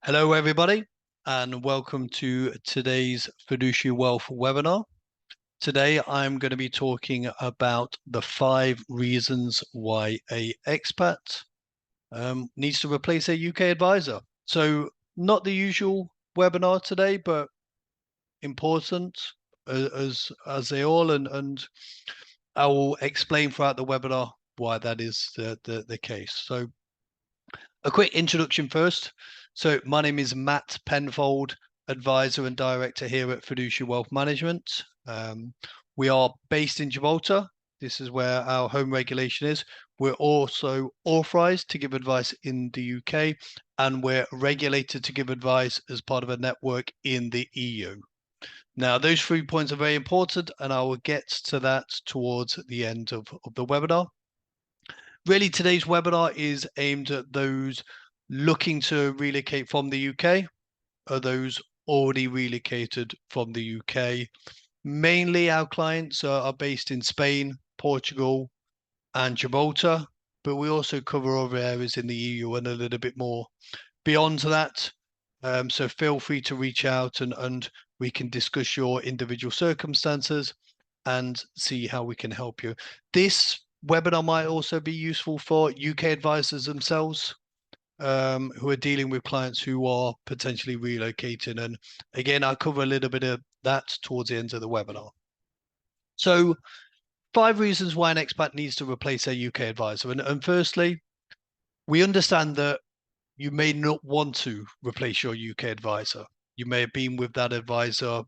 Hello, everybody, and welcome to today's Fiduciary Wealth webinar. Today, I'm going to be talking about the 5 reasons why a expat needs to replace a UK advisor. So, not the usual webinar today, but important as they all, and I will explain throughout the webinar why that is the case. So, a quick introduction first. So my name is Matt Penfold, advisor and director here at Fiduciary Wealth Management. We are based in Gibraltar. This is where our home regulation is. We're also authorized to give advice in the UK, and we're regulated to give advice as part of a network in the EU. Now, those 3 points are very important, and I will get to that towards the end of the webinar. Really, today's webinar is aimed at those looking to relocate from the UK or those already relocated from the UK. Mainly our clients are based in Spain, Portugal, and Gibraltar, but we also cover other areas in the EU and a little bit more beyond that. So feel free to reach out and we can discuss your individual circumstances and see how we can help you. This webinar might also be useful for UK advisors themselves who are dealing with clients who are potentially relocating. And again, I'll cover a little bit of that towards the end of the webinar. So 5 reasons why an expat needs to replace a UK advisor. And firstly, we understand that you may not want to replace your UK advisor. You may have been with that advisor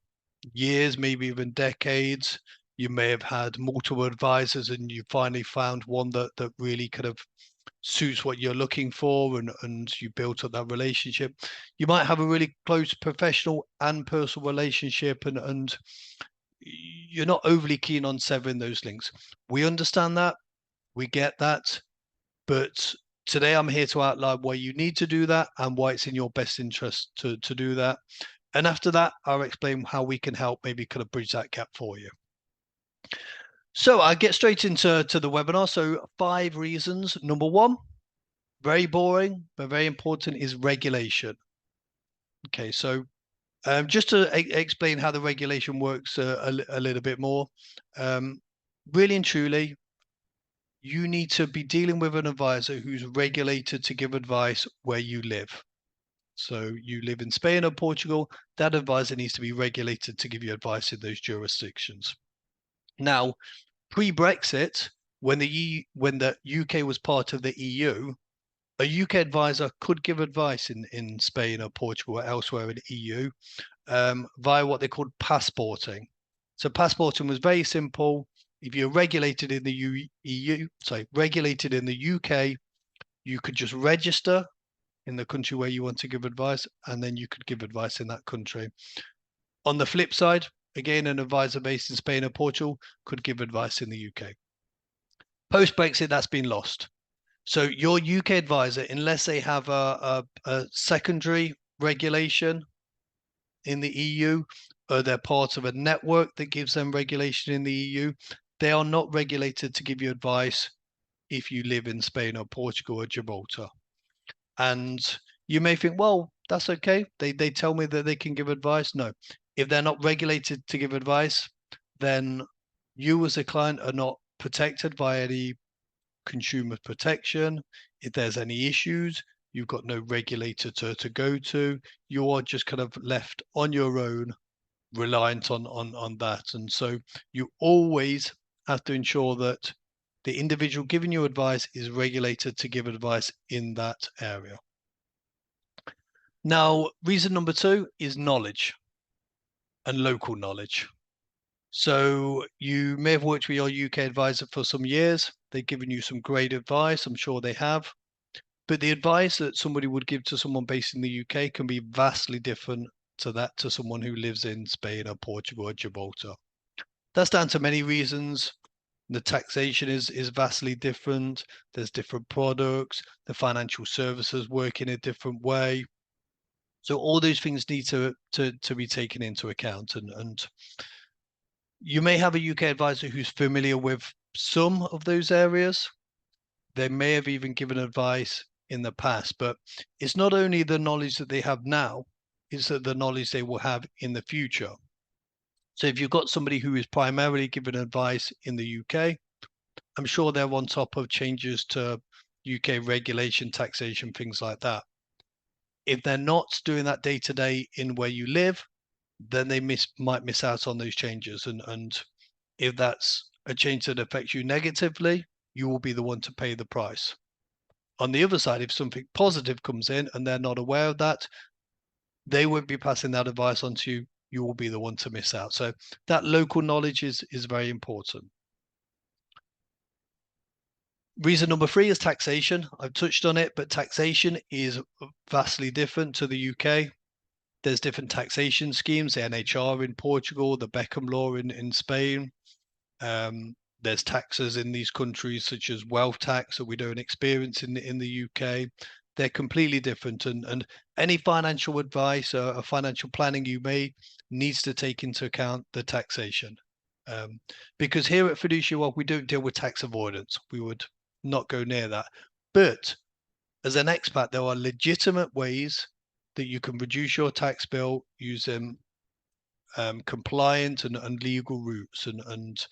years, maybe even decades. You may have had multiple advisors and you finally found one that really kind of suits what you're looking for, and you built up that relationship. You might have a really close professional and personal relationship, and you're not overly keen on severing those links. We understand that, we get that, but today I'm here to outline why you need to do that and why it's in your best interest to do that. And after that, I'll explain how we can help maybe kind of bridge that gap for you. So I'll get straight into the webinar. So 5 reasons. Number 1, very boring, but very important, is regulation. Okay, so just to explain how the regulation works a little bit more, really and truly, you need to be dealing with an advisor who's regulated to give advice where you live. So you live in Spain or Portugal, that advisor needs to be regulated to give you advice in those jurisdictions. Now, pre-Brexit, when the UK was part of the EU, a UK advisor could give advice in Spain or Portugal or elsewhere in the EU via what they called passporting. So passporting was very simple. If you're regulated in the regulated in the UK, you could just register in the country where you want to give advice, and then you could give advice in that country. On the flip side, again, an advisor based in Spain or Portugal could give advice in the UK. Post-Brexit, that's been lost. So your UK advisor, unless they have a secondary regulation in the EU, or they're part of a network that gives them regulation in the EU, they are not regulated to give you advice if you live in Spain or Portugal or Gibraltar. And you may think, well, that's okay. They tell me that they can give advice. No, if they're not regulated to give advice, then you as a client are not protected by any consumer protection. If there's any issues, you've got no regulator to go to. You are just kind of left on your own, reliant on that. And so you always have to ensure that the individual giving you advice is regulated to give advice in that area. Now, reason number 2 is knowledge and local knowledge. So you may have worked with your UK advisor for some years. They've given you some great advice. I'm sure they have. But the advice that somebody would give to someone based in the UK can be vastly different to someone who lives in Spain or Portugal or Gibraltar. That's down to many reasons. The taxation is vastly different. There's different products. The financial services work in a different way. So all those things need to be taken into account. And you may have a UK advisor who's familiar with some of those areas. They may have even given advice in the past. But it's not only the knowledge that they have now, it's that the knowledge they will have in the future. So if you've got somebody who is primarily giving advice in the UK, I'm sure they're on top of changes to UK regulation, taxation, things like that. If they're not doing that day to day in where you live, then they might miss out on those changes. And if that's a change that affects you negatively, you will be the one to pay the price. On the other side, if something positive comes in and they're not aware of that, they won't be passing that advice on to you. You will be the one to miss out. So that local knowledge is very important. Reason number 3 is taxation. I've touched on it, but taxation is vastly different to the UK. There's different taxation schemes, the NHR in Portugal, the Beckham law in Spain. There's taxes in these countries such as wealth tax that we don't experience in the UK. They're completely different, and any financial advice or financial planning you make needs to take into account the taxation. Because here at Fiduciary Wealth, we don't deal with tax avoidance. We would not go near that. But as an expat, there are legitimate ways that you can reduce your tax bill using compliant and legal routes, and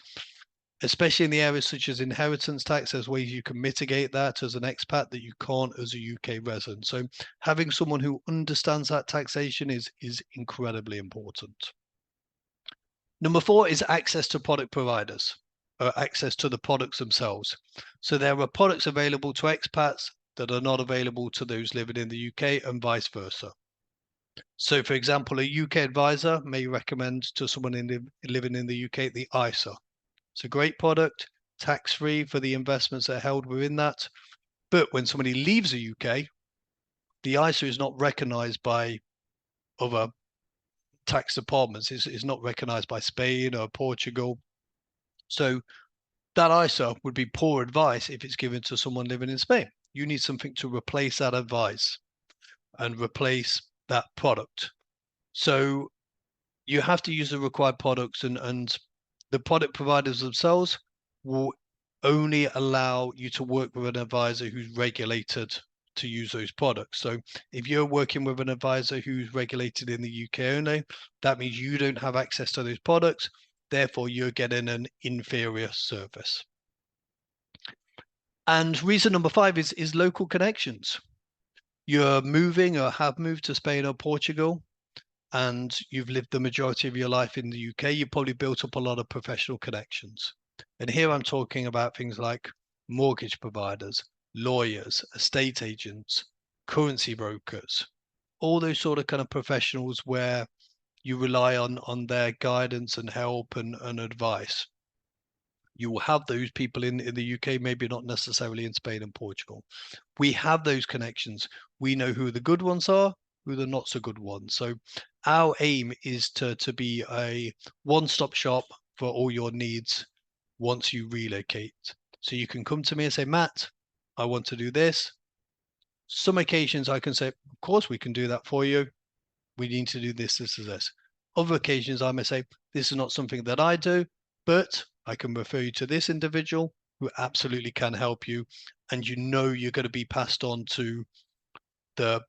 especially in the areas such as inheritance tax, there's ways you can mitigate that as an expat that you can't as a UK resident. So having someone who understands that taxation is incredibly important. Number 4 is access to product providers, or access to the products themselves. So there are products available to expats that are not available to those living in the UK and vice versa. So for example, a UK advisor may recommend to someone living in the UK the ISA. It's a great product, tax-free for the investments that are held within that. But when somebody leaves the UK, the ISA is not recognized by other tax departments. It's not recognized by Spain or Portugal. So that ISA would be poor advice if it's given to someone living in Spain. You need something to replace that advice and replace that product. So you have to use the required products, and the product providers themselves will only allow you to work with an advisor who's regulated to use those products. So if you're working with an advisor who's regulated in the UK only, that means you don't have access to those products. Therefore, you're getting an inferior service. And reason number 5 is local connections. You're moving or have moved to Spain or Portugal, and you've lived the majority of your life in the UK, you've probably built up a lot of professional connections. And here I'm talking about things like mortgage providers, lawyers, estate agents, currency brokers, all those sort of kind of professionals where you rely on their guidance and help and advice. You will have those people in the UK, maybe not necessarily in Spain and Portugal. We have those connections. We know who the good ones are, who the not so good ones. So our aim is to be a one-stop shop for all your needs once you relocate. So you can come to me and say, Matt, I want to do this. Some occasions I can say, of course, we can do that for you. We need to do this, this, and this. Other occasions I may say, this is not something that I do, but I can refer you to this individual who absolutely can help you. And you know you're going to be passed on to the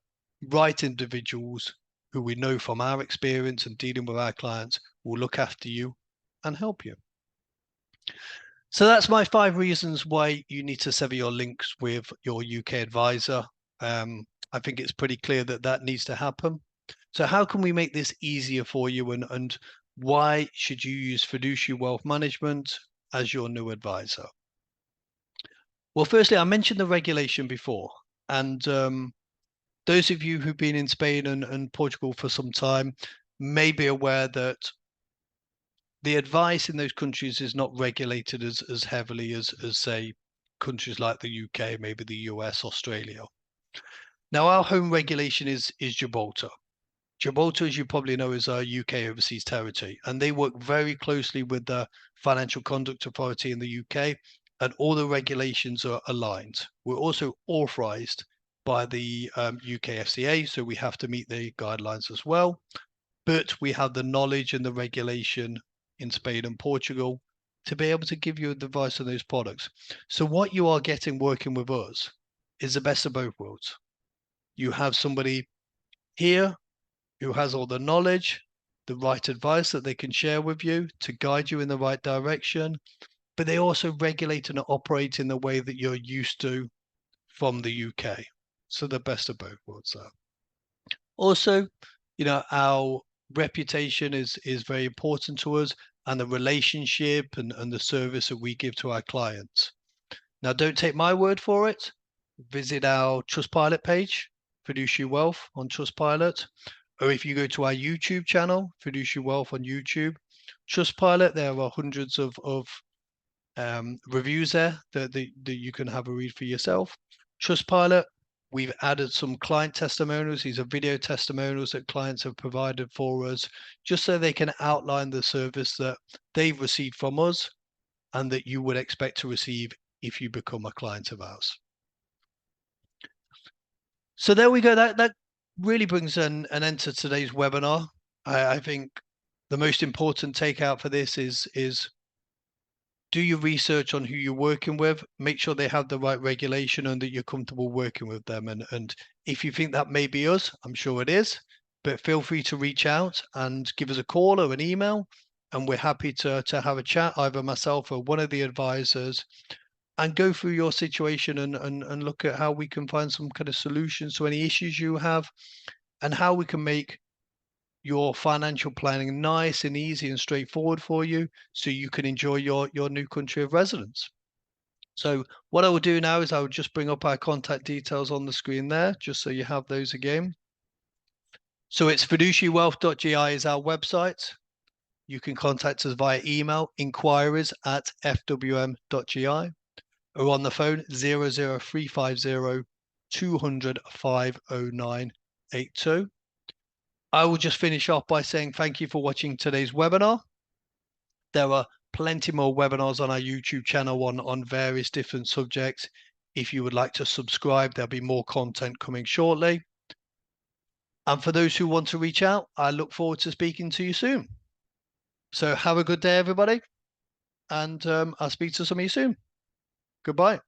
right individuals who we know from our experience and dealing with our clients will look after you and help you. So that's my 5 reasons why you need to sever your links with your UK advisor. I think it's pretty clear that that needs to happen. So how can we make this easier for you, and why should you use Fiduciary Wealth Management as your new advisor? Well, firstly, I mentioned the regulation before, and those of you who've been in Spain and Portugal for some time may be aware that the advice in those countries is not regulated as heavily as say, countries like the UK, maybe the US, Australia. Now, our home regulation is Gibraltar. Gibraltar, as you probably know, is our UK overseas territory, and they work very closely with the Financial Conduct Authority in the UK, and all the regulations are aligned. We're also authorized by the UK FCA, so we have to meet the guidelines as well. But we have the knowledge and the regulation in Spain and Portugal to be able to give you advice on those products. So what you are getting working with us is the best of both worlds. You have somebody here who has all the knowledge, the right advice that they can share with you to guide you in the right direction, but they also regulate and operate in the way that you're used to from the UK. So the best of both worlds there. Also, our reputation is very important to us, and the relationship and the service that we give to our clients. Now, don't take my word for it. Visit our Trustpilot page, Fiduciary Wealth on Trustpilot, or if you go to our YouTube channel, Fiduciary Wealth on YouTube, Trustpilot, there are hundreds of reviews there that you can have a read for yourself. Trustpilot, we've added some client testimonials. These are video testimonials that clients have provided for us, just so they can outline the service that they've received from us and that you would expect to receive if you become a client of ours. So there we go. That really brings an end to today's webinar. I think the most important takeout for this is do your research on who you're working with, make sure they have the right regulation and that you're comfortable working with them. And if you think that may be us, I'm sure it is, but feel free to reach out and give us a call or an email. And we're happy to have a chat, either myself or one of the advisors, and go through your situation and look at how we can find some kind of solutions to any issues you have and how we can make your financial planning nice and easy and straightforward for you so you can enjoy your new country of residence. So what I will do now is I will just bring up our contact details on the screen there, just so you have those again. So it's fiduciarywealth.gi is our website. You can contact us via email, inquiries@fwm.gi, or on the phone 00350 200 50982. I will just finish off by saying thank you for watching today's webinar. There are plenty more webinars on our YouTube channel on various different subjects. If you would like to subscribe, there'll be more content coming shortly. And for those who want to reach out, I look forward to speaking to you soon. So have a good day, everybody. And I'll speak to some of you soon. Goodbye.